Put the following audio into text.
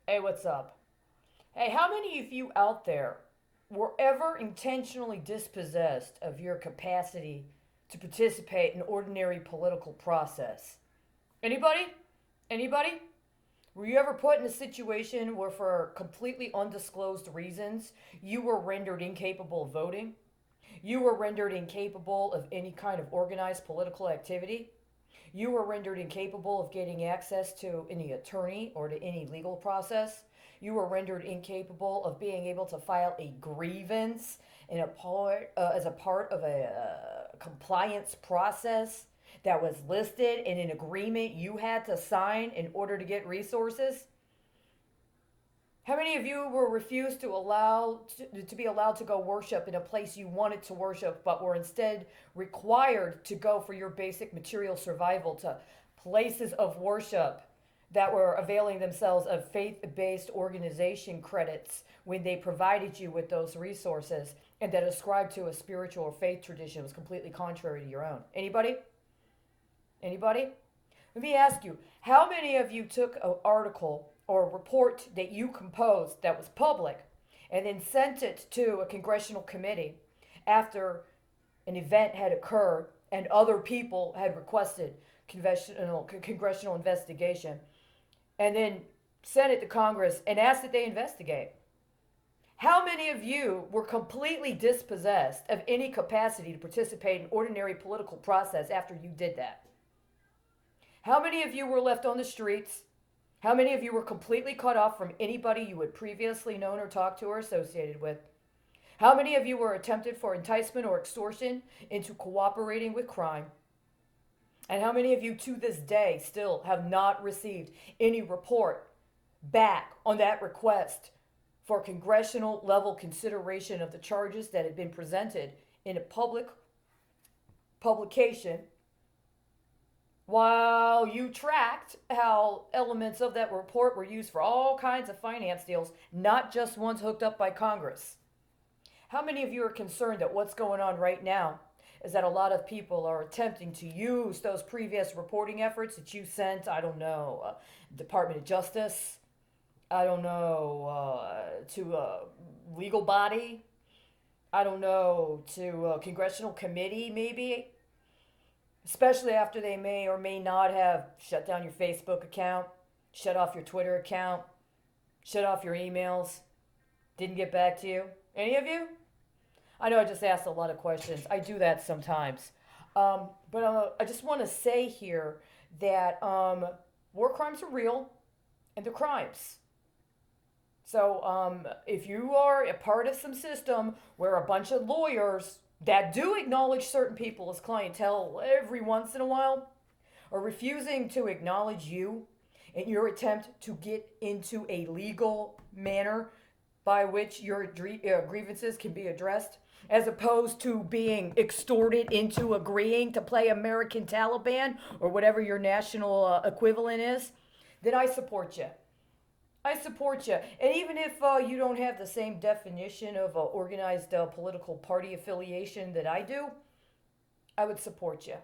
Hey, what's up? Hey, how many of you out there were ever intentionally dispossessed of your capacity to participate in ordinary political process? Anybody? Anybody? Were you ever put in a situation where, for completely undisclosed reasons, you were rendered incapable of voting? You were rendered incapable of any kind of organized political activity? You were rendered incapable of getting access to any attorney or to any legal process. You were rendered incapable of being able to file a grievance as a part of a compliance process that was listed in an agreement you had to sign in order to get resources. How many of you were refused to be allowed to go worship in a place you wanted to worship, but were instead required to go for your basic material survival to places of worship that were availing themselves of faith-based organization credits when they provided you with those resources and that ascribed to a spiritual or faith tradition was completely contrary to your own? Anybody? Anybody? Let me ask you, how many of you took an article or a report that you composed that was public and then sent it to a congressional committee after an event had occurred and other people had requested congressional investigation, and then sent it to Congress and asked that they investigate? How many of you were completely dispossessed of any capacity to participate in ordinary political process after you did that? How many of you were left on the streets? How many of you were completely cut off from anybody you had previously known or talked to or associated with? How many of you were attempted for enticement or extortion into cooperating with crime? And how many of you to this day still have not received any report back on that request for congressional level consideration of the charges that had been presented in a publication, while you tracked how elements of that report were used for all kinds of finance deals, not just ones hooked up by Congress? How many of you are concerned that what's going on right now is that a lot of people are attempting to use those previous reporting efforts that you sent, I don't know, Department of Justice, I don't know, to a legal body, I don't know, to a congressional committee maybe? Especially after they may or may not have shut down your Facebook account, shut off your Twitter account, shut off your emails, didn't get back to you. Any of you? I know I just asked a lot of questions. I do that sometimes. But I just want to say here that war crimes are real and they're crimes. So if you are a part of some system where a bunch of lawyers that do acknowledge certain people as clientele every once in a while are refusing to acknowledge you in your attempt to get into a legal manner by which your grievances can be addressed, as opposed to being extorted into agreeing to play American Taliban or whatever your national equivalent is, then I support you. I support you. And even if you don't have the same definition of organized political party affiliation that I do, I would support you.